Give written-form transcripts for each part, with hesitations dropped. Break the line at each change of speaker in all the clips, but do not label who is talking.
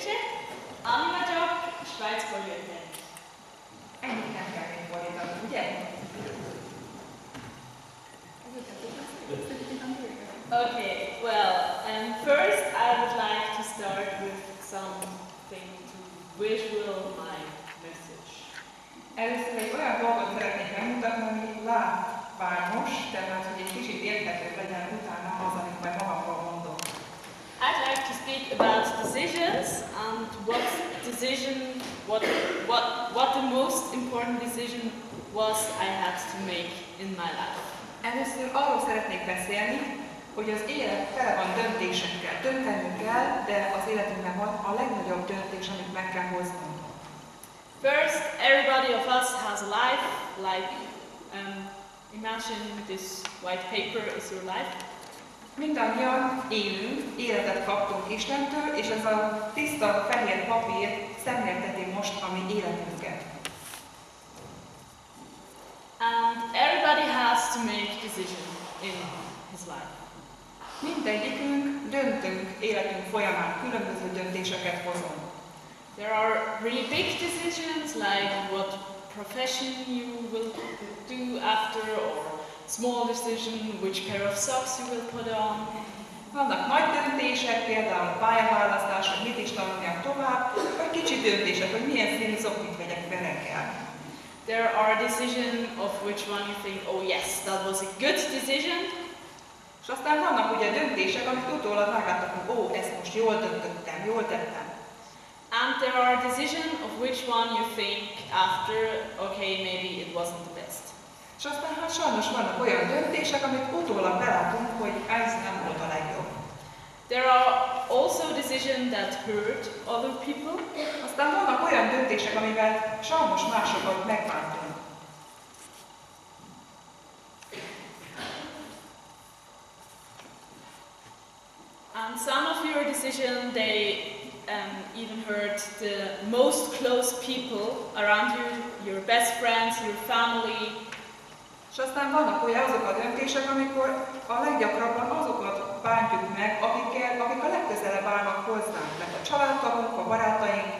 fordításra, ami vagyok, Svájcból jöttem.
Ennyit nem kell még fordítani, ugye?
Okay, well, first I would like to start with something to visual my message.
Először egy olyan dolgot szeretnék megmutatni, ami látványos, tehát hogy egy kicsit érthető legyen utána az, amit majd magamról mondok.
I'd like to speak about decisions and what the most important decision was I had to make in my life.
Először arról szeretnék beszélni, hogy az élet tele van döntésekkel. Döntenünk kell, de az életünkben van a legnagyobb döntés, amit meg kell hoznunk.
First, everybody of us has a life, like imagine this white paper is your life.
Mindannyian élünk, életet kaptunk Istentől, és ez a tiszta fehér papír szemlélteti most a mi életünket.
And everybody has to make decision in his life.
Mindegyikünk döntünk életünk folyamán, különböző döntéseket hozunk.
There are really big decisions like what profession you will do after, or small decision which pair of socks you will put on.
Vannak nagy döntések, például a pályaválasztás, hogy mit is tanuljak tovább, vagy kicsi döntések, hogy milyen színű szoknyit vegyek fel reggel.
There are decisions of which one you think, oh yes, that was a good decision.
És aztán vannak ugye döntések, amit utólag meglátnak, hogy ó, ezt most jól döntöttem, jól tettem.
And there are decisions of which one you think after, okay, maybe it wasn't the best.
És aztán hát sajnos vannak olyan döntések, amit utólag belátunk, hogy ez nem volt a legjobb.
There are also decisions that hurt other people.
Aztán vannak olyan döntések, amivel sajnos másokat megbántunk.
And some of your decisions, they even hurt the most close people around you, your best friends, your family.
És aztán vannak olyan azok a döntések, amikor a leggyakrabban azokat bántjuk meg, akik a legközelebb állnak hozzánk, mert a családtagok, a barátaink.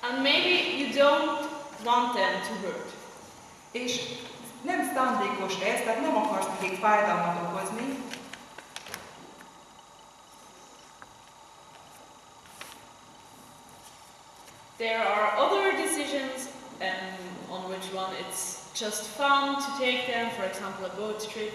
And maybe you don't want them to hurt.
És nem szándékos ez, tehát nem akarsz nekik fájdalmat okozni.
There are other decisions on which one it's just fun to take them, for example a boat trip.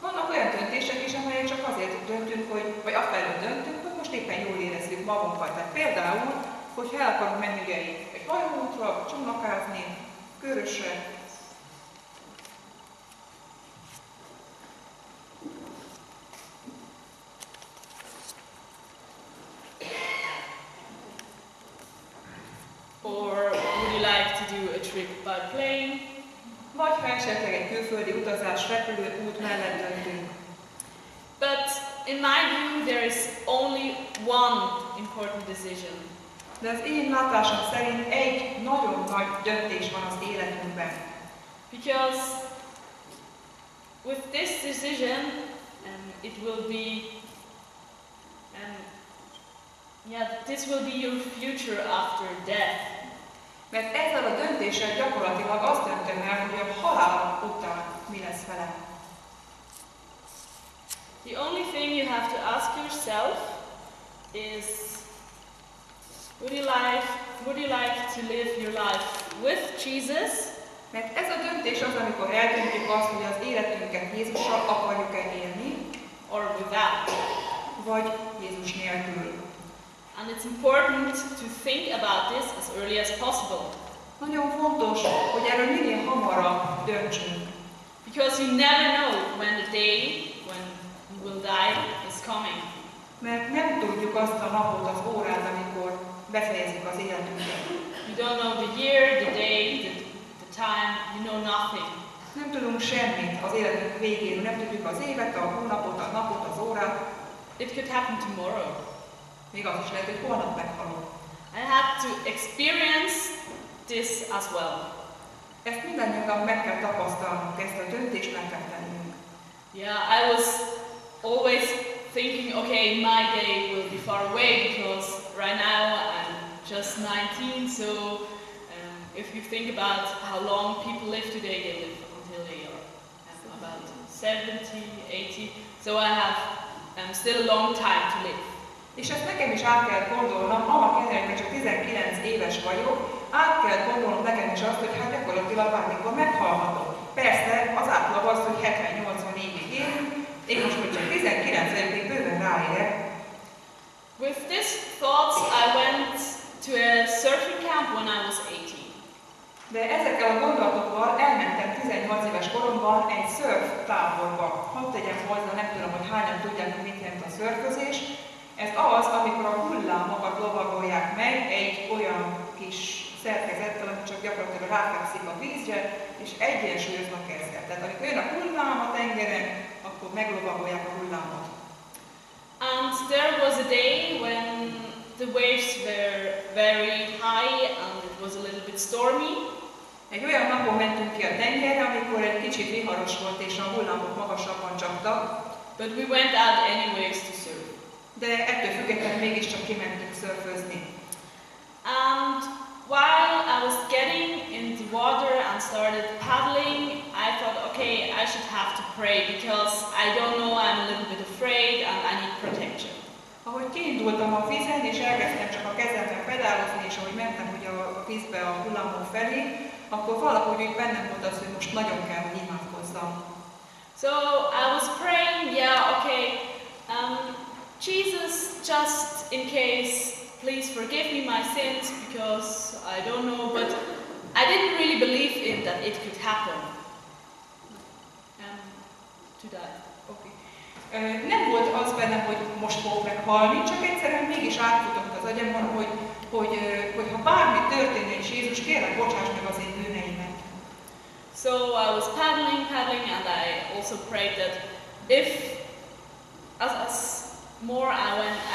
Vannak olyan döntések is, amelyek csak azért döntünk, vagy afelől döntünk, hogy most éppen jól érezzük magunkat. Tehát például, hogy el akarunk menni ugye egy hajóútra, csónakázni, Körösre.
Or would you like to do a trip by plane?
Vagy ha esetleg egy külföldi utazás repülőút mellett döntünk.
But in my view there is only one important decision.
De az én látásom szerint egy nagyon nagy döntés van az életünkben.
Because with this decision it will be this will be your future after death.
Mert ezzel a döntéssel gyakorlatilag azt döntöm el, hogy a halál után mi lesz vele.
The only thing you have to ask yourself is, would you like to live your life with Jesus?
Mert ez a döntés az, amikor eldöntjük azt, hogy az életünket Jézussal akarjuk-e élni,
or without.
Vagy Jézus nélkül.
And it's important to think about this as early as possible.
Nagyon fontos, hogy erről minél hamarabb döntsünk.
Because you never know when the day when you will die is coming.
Mert nem tudjuk azt a napot, az órát, amikor befejezzük az életünket.
You don't know the year, the day, the time, you know nothing.
Nem tudunk semmit az életünk végéről, nem tudjuk az évet, a hónapot, a napot, az órát.
It could happen tomorrow.
Még az is lehet, hogy holnap meghalunk.
I had to experience this as well.
Ezt mindannyiunknak meg kell tapasztalnunk, ezt a döntést meg kell tennünk.
Yeah, I was always thinking, okay, my day will be far away because right now I'm just 19, so if you think about how long people live today, they live until they are about 70, 80, so I have still a long time to live.
És ezt nekem is át kell gondolnom, annak ellenére, hogy csak 19 éves vagyok, át kell gondolnom nekem is azt, hogy hát gyakorlatilag bármikor meghalhatok. Persze az átlag az, hogy 70-80 évig élünk, én most, hogy csak 19 vagyok, még bőven ráérek.
With these thoughts, I went to a surfing camp when I was 18.
De ezekkel a gondolatokkal elmentem 18 éves koromban egy szörf táborba. Hadd tegyem hozzá, nem tudom, hogy hányan tudják, hogy mit jelent a szörfözés. Ez az, amikor a hullámokat lovagolják meg egy olyan kis szerkezettel, ami csak gyakorlatilag ráfekszik a vízre, és egyensúlyoznak ezzel. Tehát amikor jön a hullám a tengeren, akkor meglovagolják a hullámot.
And there was a day when the waves were very high and it was a little bit stormy.
Egy olyan napon mentünk ki a tengerre, amikor egy kicsit viharos volt és a hullámok magasabban csaptak.
But we went out anyways to surf.
De ettől függetlenül mégiscsak kimentünk szörfözni.
And while I was getting in the water and started paddling, I thought, okay, I should have to pray because I don't know, I'm a little bit afraid and I need protection.
Ahogy kiindultam a vízen és elkezdtem csak a kezemben pedálozni, és ahogy mentem ugye a vízbe a hullámok felé, akkor valahogy úgy bennem volt az, hogy most nagyon kell, hogy imádkozzam.
So I was praying, yeah, okay, Jesus, just in case, please forgive me my sins because I don't know, but I didn't really believe in that it could happen. To die.
Okay. Nem volt az bennem, hogy most fogok meghalni, csak egyszerűen mégis átfutott az agyamon, hogy ha bármi történne is, Jézus, kérlek, bocsáss meg az én bűneimet.
So I was paddling, and I also prayed that if, as more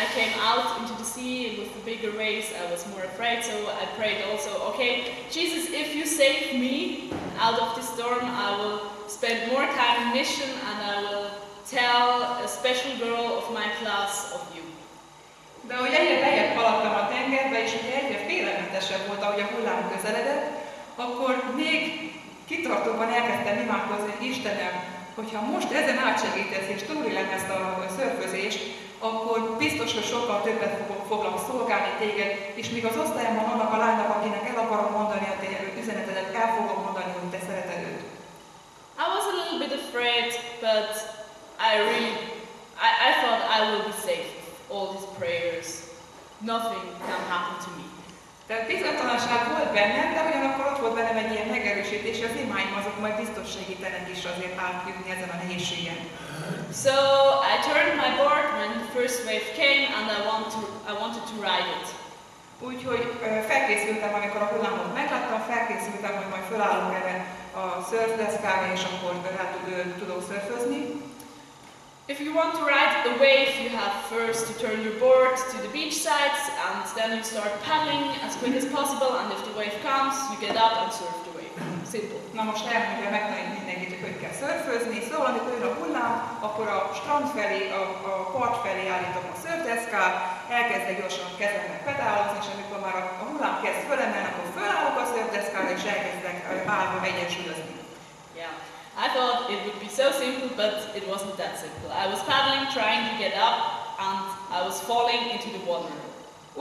I came out into the sea with the bigger waves, I was more afraid, so I prayed also, okay, Jesus, if you save me out of this storm, I will spend more time in mission and I will tell a special girl of my class of you.
De ahogy egyre lejjebb haladtam a tengerbe, és ugye egyre félelmetesebb volt, ahogy a hullám közeledett, akkor még kitartóban elkezdtem imádkozni, hogy Istenem, hogyha most ezen átsegítesz és túlélem ezt a szörfözést, akkor biztos, hogy sokkal többet foglak szolgálni téged, és míg az osztályomban annak a lánynak, akinek el akarom mondani a te üzenetedet, el fogom mondani, hogy te szereted őt.
I was a little bit afraid, but I thought I will be safe with all these prayers. Nothing can happen to me.
Tehát bizonytalanság volt bennem, de ugyanakkor ott volt bennem egy ilyen megerősítés, az imáim azok majd biztos segítenek is azért átjutni ezen a nehézségen.
So I turned my board when the first wave came and I wanted to ride it.
Úgyhogy felkészültem, amikor a hullámot megláttam, felkészültem, hogy majd fölállok erre a szörfdeszkára, és akkor rá tudok szörfözni.
If you want to ride a wave, you have first to turn your board to the beach sides and then you start paddling as quick as possible, and if the wave comes, you get up and surf the wave. Simple.
Na most elmondja, megtanít mindenkit, hogy kell szörfözni, szóval amikor jön a hullám, akkor a strand felé, a part felé állítom a szörfdeszkát, elkezdek gyorsan kezemnek pedálozni, és amikor már a hullám kezd fölemelni, akkor fölállok a szörfdeszkára, és elkezdek állva egyensúlyozni.
Yeah. I thought it would be so simple, but it wasn't that simple. I was paddling, trying to get up, and I was falling into the water.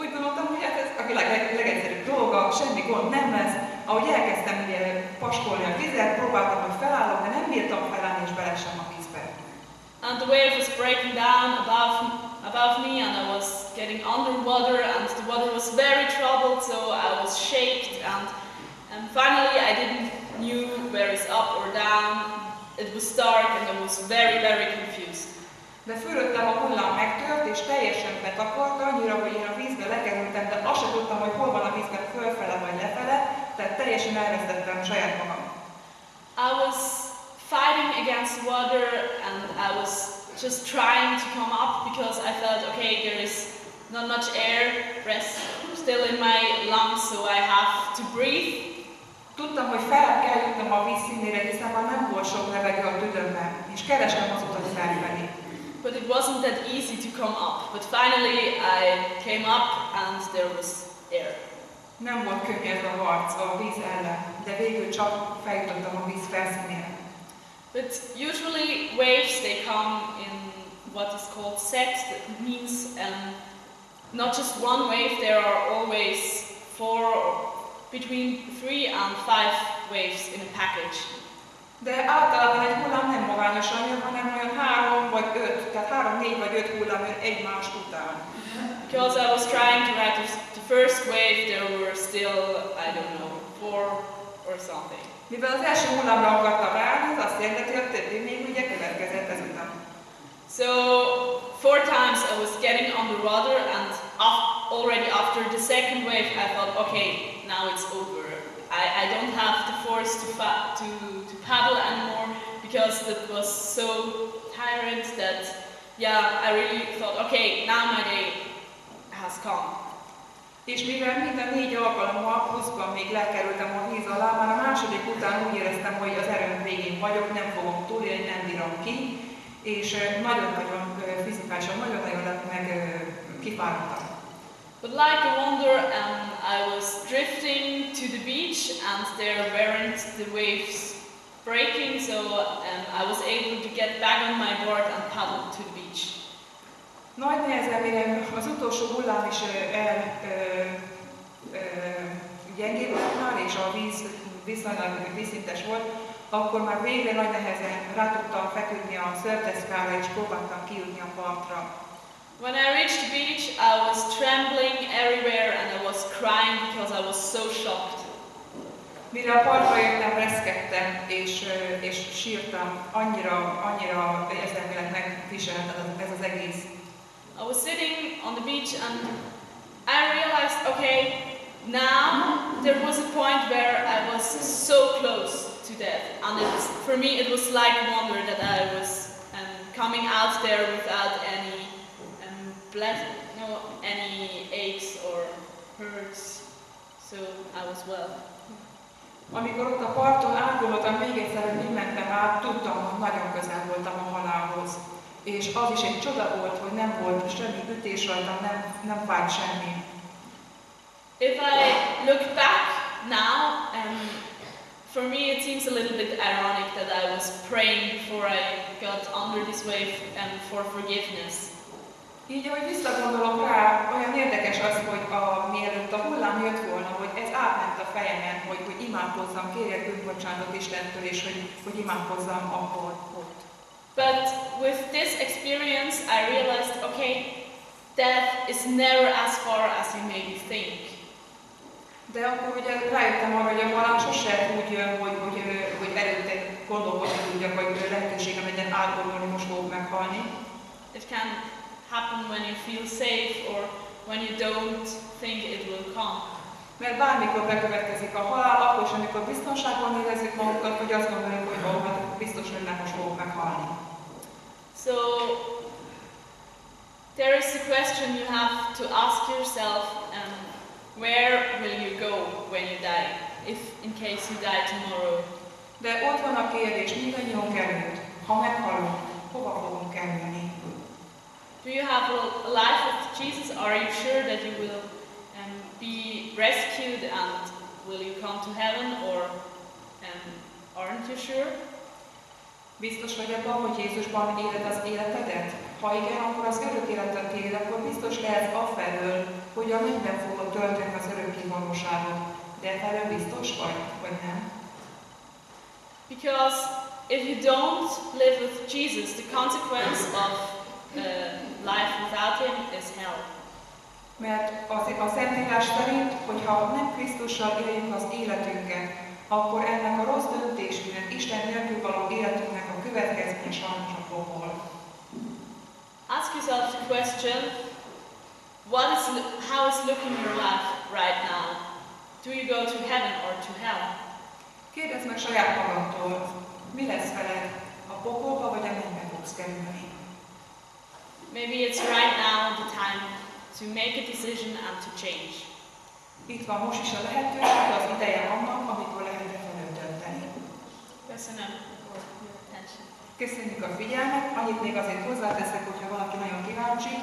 Úgy gondoltam, hogy hát ez a világ legegyszerűbb dolga, semmi gond nem lesz. Ahogy elkezdtem ugye paskolni a vizet, próbáltam, hogy felállok, de nem bírtam felállni, és belesem a vízbe.
And the wave was breaking down above me, and I was getting underwater, and the water was very troubled, so I was shaken, and finally I didn't knew where is up or down. It was dark and I was very, very confused.
De fölöttem a hullám megtört, és teljesen betakart, annyira, hogy én a vízbe lekerültem, de azt sem tudtam, hogy hol van a vízben, fölfele vagy lefele, tehát teljesen elvesztettem saját magam.
I was fighting against water and I was just trying to come up because I felt, okay, there is not much air still in my lungs, so I have to breathe.
Tudtam, hogy fel kell jutnom a víz színére, hiszen már nem volt sok levegő a tüdőmben, és kerestem az utat felfelé.
but it wasn't that easy to come up. But finally I came up and there was air.
Nem volt könnyű ez a harc a víz ellen, de végül csak feljutottam a víz felszínére.
But usually waves, they come in what is called sets. That means not just one wave, there are always between 3 and 5 waves in a package.
De általában egy hullám nem magányosan jön, hanem olyan 3 vagy 5, tehát 3, 4 vagy 5 hullám jön egymás után.
Because I was trying to write the first wave, there were still, I don't know, 4 or something.
Mivel az első hullámra akartam várni, az azt jelenti, hogy a többi még ugye következett ezután.
So 4 times I was getting underwater, and already after the second wave I thought, okay, now it's over. I don't have the force to paddle anymore, because it was so tired that, yeah, I really thought, okay, now my day has come.
És mivel minden 4 alkalommal pluszban még lekerültem a víz alá, már a második után úgy éreztem, hogy az erőm végén vagyok, nem fogom túlélni, nem bírom ki, és nagyon-nagyon fizikálisan, nagyon-nagyon kifáradtam.
But like a wonder, I was drifting to the beach, and there weren't the waves breaking, so I was able to get back on my board and paddle to the beach.
Nagy nehezen, mire az utolsó hullám is gyengébb már, és a víz viszonylag vízszintes volt, akkor már végre nagy nehezen rá tudtam feküdni a szörteszkára, és próbáltam kijutni a partra.
When I reached the beach, I was trembling everywhere and I was crying because I was so shocked.
Mire a partra jöttem, reszkedtem és sírtam, annyira érzelmileg megviselt ez az egész.
I was sitting on the beach and I realized, okay, now there was a point where I was so close to death, and for me it was like a wonder that I was coming out there without any any aches or hurts, so I was well.
Amikor ott a parton átgondoltam még egyszer, hogy mi mentem át, tudtam, hogy nagyon közel voltam a halálhoz. És az is egy csoda volt, hogy nem volt semmi ütés rajtam, nem fájt semmi.
If I look back now, for me it seems a little bit ironic that I was praying before I got under this wave for forgiveness.
Így, ahogy visszagondolok rá, olyan érdekes az, hogy mielőtt a hullám jött volna, hogy ez átment a fejemen, hogy imádkozzam, kérjek bűnbocsánatot Istentől, és hogy imádkozzam akkor ott.
But with this experience, I realized, okay, death is never as far as you maybe think.
De akkor ugye rájöttem arra, hogy a halál sose úgy jön, hogy előtte gondolkodni tudjak, vagy lehetőségem legyen átgondolni, most fogok meghalni.
It can happen when you feel safe or when you don't think it will come.
Mert bármikor bekövetkezik a halál, akkor is, amikor biztonságban érezzük magunkat, hogy azt gondoljuk, hogy biztos, hogy nem most fogok meghalni.
So there is a question you have to ask yourself: where will you go when you die? If in case you die tomorrow.
De ott van a kérdés mindannyiunk előtt: ha meghalunk, hova fogunk kerülni?
Do you have a life with Jesus? Are you sure that you will be rescued and will you come to heaven, or aren't you sure?
Biztos vagy abban, hogy Jézusban éled az életedet? Ha igen, akkor az örök életet éled, akkor biztos lehetsz afelől, hogy a mennyben fogod tölteni az örökké valóságot. De felől biztos vagy nem?
Because if you don't live with Jesus, the consequence of life without him is hell.
Mert a Szentírás szerint, hogyha nem Krisztussal éljük az életünket, akkor ennek a rossz döntésünknek, Isten nélkül való életünknek a következménye sajnos a pokol.
Ask yourself the question: how is looking your life right now? Do you go to heaven or to hell?
Kérdezd meg saját magadtól, mi lesz veled, a pokolba vagy a mennybe fogsz kerülni?
Maybe it's right now the time to make a decision and to change.
Itt van most is a lehetőség, az ideje annak, amikor lehet felől dönteni.
Köszönöm for your attention.
Köszönjük a figyelmet, annyit még azért hozzáteszek, hogyha valaki nagyon kíváncsi,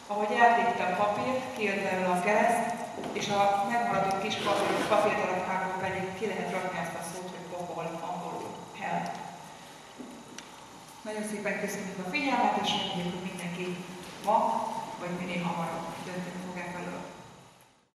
ahogy eltépte a papírt, kijött belőle a kereszt, és a megmaradott kis papírdarabkából pedig ki lehet rakni ezt a szót, hogy pokol, angolul, hell. Nagyon szépen köszönjük a figyelmet, és reméljük, hogy mindenki ma, vagy minél hamarabb dönteni fog e felől.